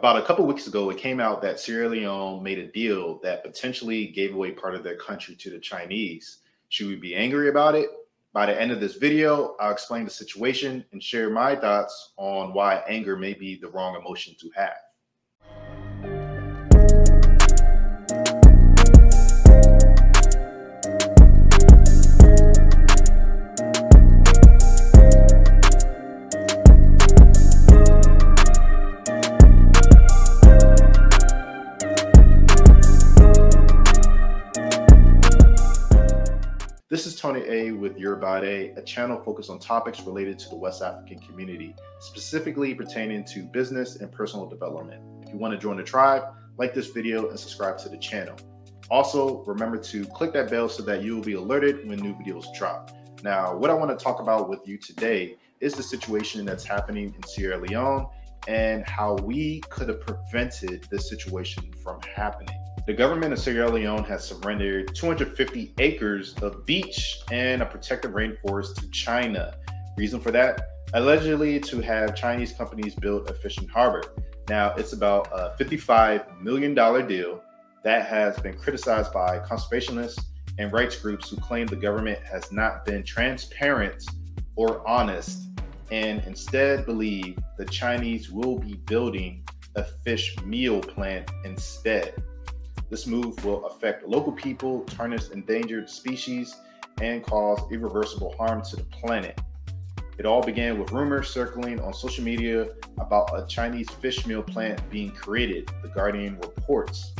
About a couple weeks ago, it came out that Sierra Leone made a deal that potentially gave away part of their country to the Chinese. Should we be angry about it? By the end of this video, I'll explain the situation and share my thoughts on why anger may be the wrong emotion to have. This is Tony A with YORUBADE, a channel focused on topics related to the West African community, specifically pertaining to business and personal development. If you want to join the tribe, like this video and subscribe to the channel. Also, remember to click that bell so that you will be alerted when new videos drop. Now, what I want to talk about with you today is the situation that's happening in Sierra Leone and how we could have prevented this situation from happening. The government of Sierra Leone has surrendered 250 acres of beach and a protected rainforest to China. Reason for that? Allegedly to have Chinese companies build a fishing harbor. Now, it's about a $55 million deal that has been criticized by conservationists and rights groups who claim the government has not been transparent or honest and instead believe the Chinese will be building a fish meal plant instead. This move will affect local people, tarnish endangered species, and cause irreversible harm to the planet. It all began with rumors circling on social media about a Chinese fish meal plant being created, The Guardian reports.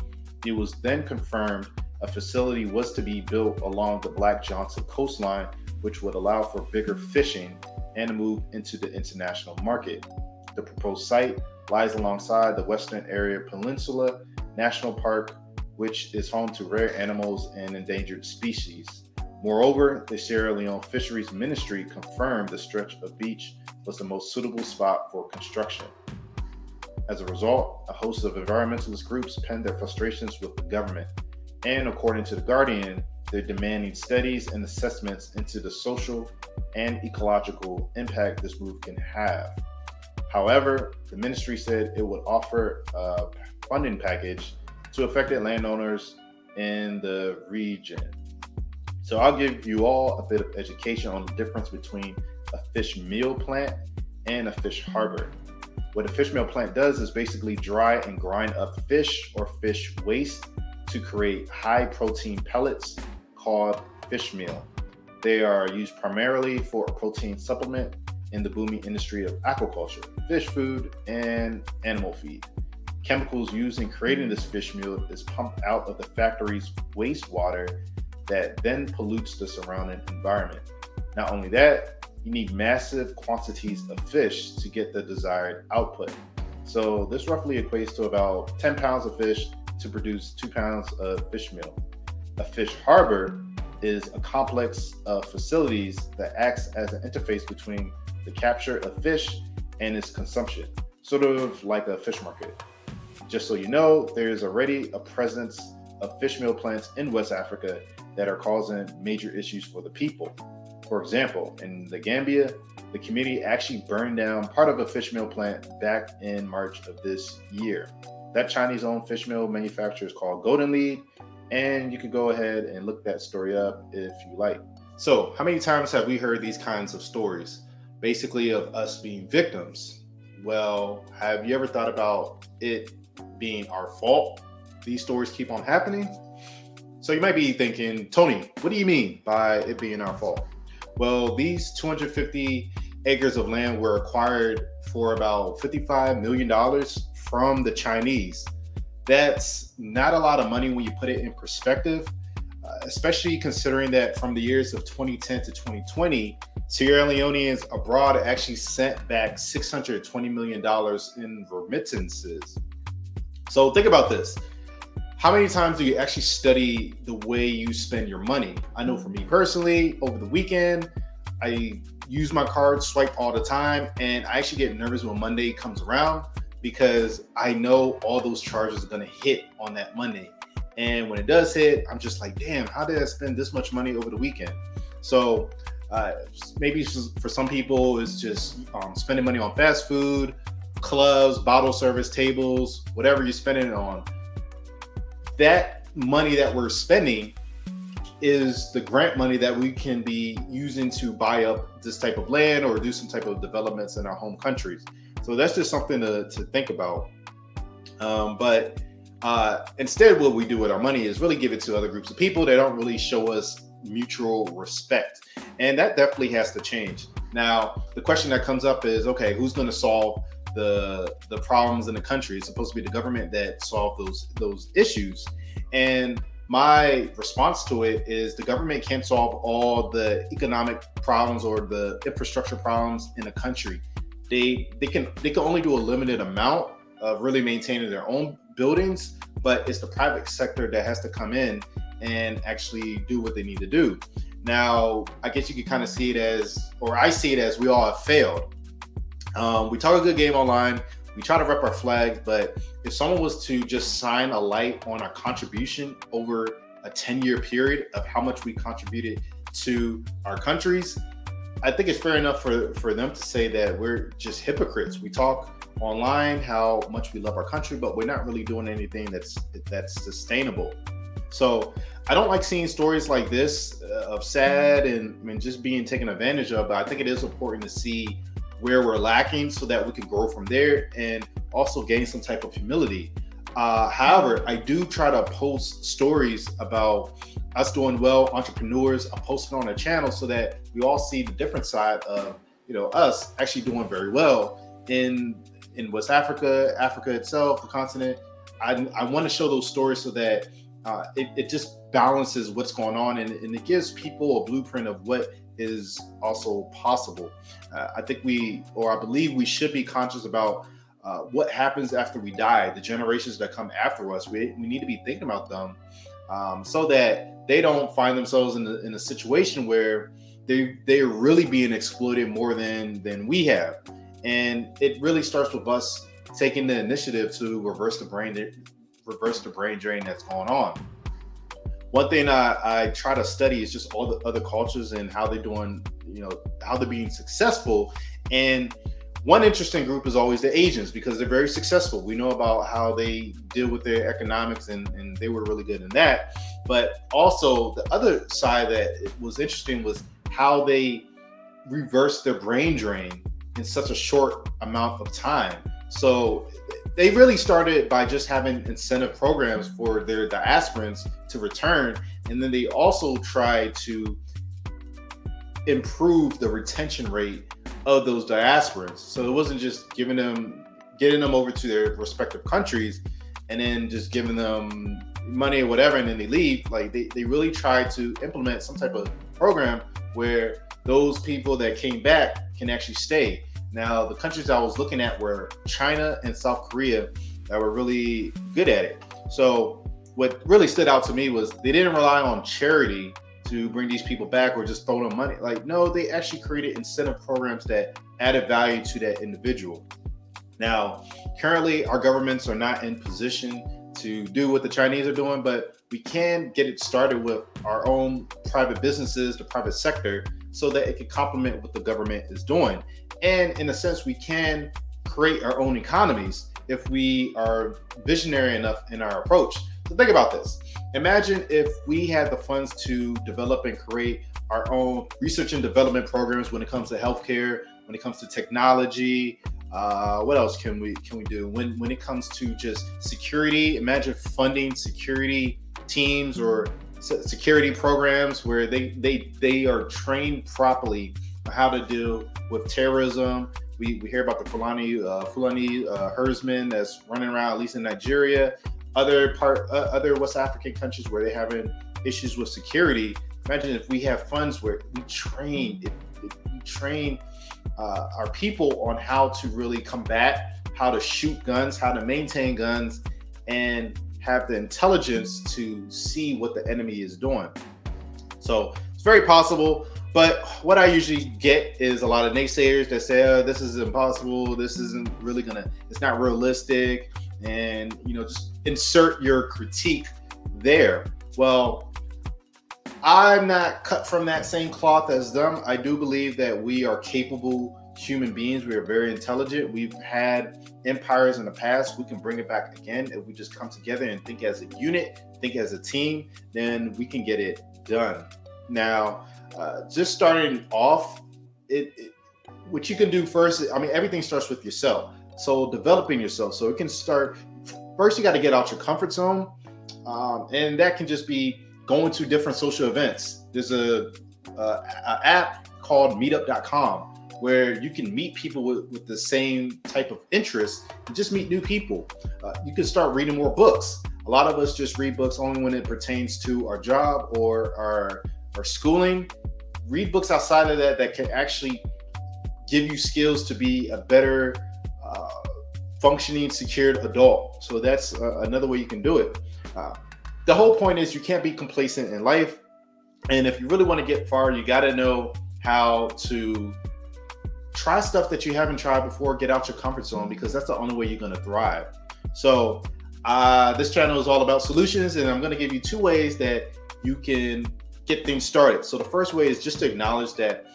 It was then confirmed a facility was to be built along the Black Johnson coastline, which would allow for bigger fishing and a move into the international market. The proposed site lies alongside the Western Area Peninsula National Park, which is home to rare animals and endangered species. Moreover, the Sierra Leone Fisheries Ministry confirmed the stretch of beach was the most suitable spot for construction. As a result, a host of environmentalist groups penned their frustrations with the government, and according to The Guardian, they're demanding studies and assessments into the social and ecological impact this move can have. However, the ministry said it would offer a funding package to affected landowners in the region. So I'll give you all a bit of education on the difference between a fish meal plant and a fish harbor. What a fish meal plant does is basically dry and grind up fish or fish waste to create high protein pellets called fish meal. They are used primarily for a protein supplement in the booming industry of aquaculture, fish food, and animal feed. Chemicals used in creating this fish meal is pumped out of the factory's wastewater that then pollutes the surrounding environment. Not only that, you need massive quantities of fish to get the desired output. So this roughly equates to about 10 pounds of fish to produce 2 pounds of fish meal. A fish harbor is a complex of facilities that acts as an interface between the capture of fish and its consumption, sort of like a fish market. Just so you know, there's already a presence of fish meal plants in West Africa that are causing major issues for the people. For example, in the Gambia, the community actually burned down part of a fish meal plant back in March of this year. That Chinese-owned fish meal manufacturer is called Golden Lead, and you could go ahead and look that story up if you like. So, how many times have we heard these kinds of stories? Basically of us being victims. Well, have you ever thought about it being our fault these stories keep on happening? So you might be thinking, Tony, what do you mean by it being our fault? Well, these 250 acres of land were acquired for about $55 million from the Chinese. That's not a lot of money when you put it in perspective, especially considering that from the years of 2010 to 2020, Sierra Leoneans abroad actually sent back $620 million in remittances. So think about this. How many times do you actually study the way you spend your money? I know for me personally, over the weekend, I use my card swipe all the time, and I actually get nervous when Monday comes around because I know all those charges are gonna hit on that Monday. And when it does hit, I'm just like, damn, how did I spend this much money over the weekend? So maybe for some people, it's just spending money on fast food clubs, bottle service, tables, whatever you're spending it on, that money that we're spending is the grant money that we can be using to buy up this type of land or do some type of developments in our home countries. So that's just something to think about. But instead, what we do with our money is really give it to other groups of people that don't really show us mutual respect. And that definitely has to change. Now, the question that comes up is, okay, who's going to solve the problems in the country? It's supposed to be the government that solve those issues. And my response to it is the government can't solve all the economic problems or the infrastructure problems in a country. They can only do a limited amount of really maintaining their own buildings, but it's the private sector that has to come in and actually do what they need to do. Now, I guess you could kind of see it as, or I see it as, we all have failed. We talk a good game online. We try to rep our flags, but if someone was to just shine a light on our contribution over a 10-year period of how much we contributed to our countries, I think it's fair enough for them to say that we're just hypocrites. We talk online how much we love our country, but we're not really doing anything that's sustainable. So I don't like seeing stories like this of sad and just being taken advantage of, but I think it is important to see where we're lacking so that we can grow from there and also gain some type of humility. However, I do try to post stories about us doing well, entrepreneurs. I post it on a channel so that we all see the different side of, us actually doing very well in West Africa, Africa itself, the continent. I want to show those stories so that it just balances what's going on and it gives people a blueprint of what is also possible. I believe we should be conscious about what happens after we die, the generations that come after us. We need to be thinking about them so that they don't find themselves in a situation where they're really being exploited more than we have. And it really starts with us taking the initiative to reverse the brain drain that's going on. One thing I try to study is just all the other cultures and how they're doing, how they're being successful. And one interesting group is always the Asians because they're very successful. We know about how they deal with their economics and they were really good in that. But also the other side that was interesting was how they reversed their brain drain in such a short amount of time. So they really started by just having incentive programs for their diasporans to return. And then they also tried to improve the retention rate of those diasporans. So it wasn't just getting them over to their respective countries and then just giving them money or whatever and then they leave. Like they really tried to implement some type of program where those people that came back can actually stay. Now, the countries I was looking at were China and South Korea that were really good at it. So what really stood out to me was they didn't rely on charity to bring these people back or just throw them money. Like, no, they actually created incentive programs that added value to that individual. Now, currently, our governments are not in position to do what the Chinese are doing, but we can get it started with our own private businesses, the private sector, so that it can complement what the government is doing. And in a sense, we can create our own economies if we are visionary enough in our approach. So think about this. Imagine if we had the funds to develop and create our own research and development programs when it comes to healthcare, when it comes to technology. What else can we do? When it comes to just security, imagine funding security teams or security programs where they are trained properly on how to deal with terrorism. We hear about the Fulani herdsmen that's running around, at least in Nigeria, other West African countries where they're having issues with security. Imagine if we have funds where we train our people on how to really combat, how to shoot guns, how to maintain guns, and have the intelligence to see what the enemy is doing. So it's very possible. But what I usually get is a lot of naysayers that say, oh, this is impossible. This isn't really it's not realistic. And, just insert your critique there. Well, I'm not cut from that same cloth as them. I do believe that we are capable human beings. We are very intelligent. We've had empires in the past. We can bring it back again if we just come together and think as a unit, think as a team, then we can get it done. Now, just starting off, what you can do first, I mean, everything starts with yourself. So developing yourself. So it can start, first you got to get out your comfort zone. And that can just be going to different social events. There's a app called meetup.com where you can meet people with the same type of interest and just meet new people. You can start reading more books. A lot of us just read books only when it pertains to our job or our schooling. Read books outside of that can actually give you skills to be a better functioning, secured adult. So that's another way you can do it. The whole point is you can't be complacent in life. And if you really want to get far, you got to know how to try stuff that you haven't tried before, get out your comfort zone, because that's the only way you're going to thrive. So this channel is all about solutions, and I'm going to give you 2 ways that you can get things started. So the first way is just to acknowledge that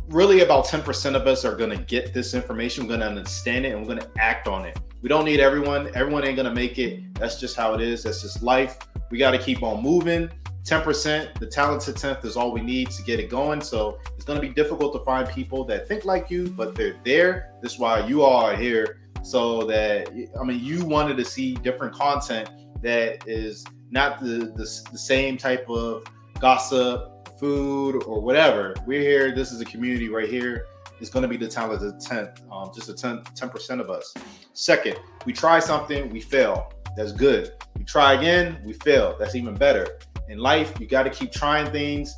really about 10% of us are going to get this information. We're going to understand it and we're going to act on it. We don't need everyone. Everyone ain't going to make it. That's just how it is. That's just life. We got to keep on moving. 10%, the talented 10th is all we need to get it going. So it's going to be difficult to find people that think like you, but they're there. That's why you all are here. So that, I mean, you wanted to see different content that is not the same type of gossip, food, or whatever. We're here. This is a community right here. It's going to be the talented 10th, just a 10% of us. Second, we try something, we fail. That's good. We try again, we fail. That's even better. In life, you got to keep trying things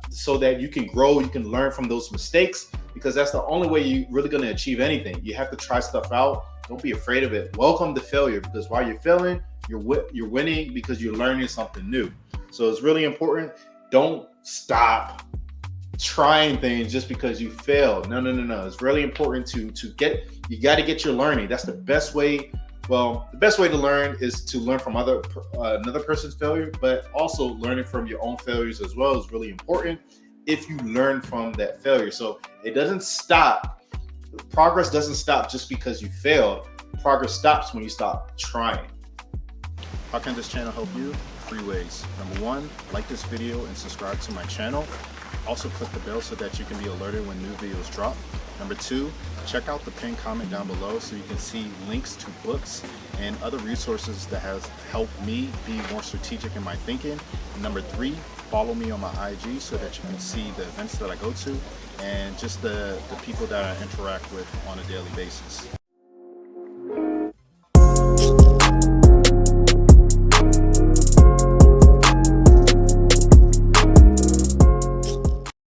so that you can grow, you can learn from those mistakes, because that's the only way you're really going to achieve anything. You have to try stuff out. Don't be afraid of it. Welcome to failure, because while you're failing, you're winning because you're learning something new. So it's really important. Don't stop trying things just because you failed. No. It's really important to you got to get your learning. That's the best way. Well, the best way to learn is to learn from another person's failure, but also learning from your own failures as well is really important if you learn from that failure. So it doesn't stop. Progress doesn't stop just because you failed. Progress stops when you stop trying. How can this channel help you? 3 ways. Number 1, like this video and subscribe to my channel. Also click the bell so that you can be alerted when new videos drop. Number 2, check out the pinned comment down below so you can see links to books and other resources that has helped me be more strategic in my thinking. And number 3, follow me on my IG so that you can see the events that I go to and just the people that I interact with on a daily basis.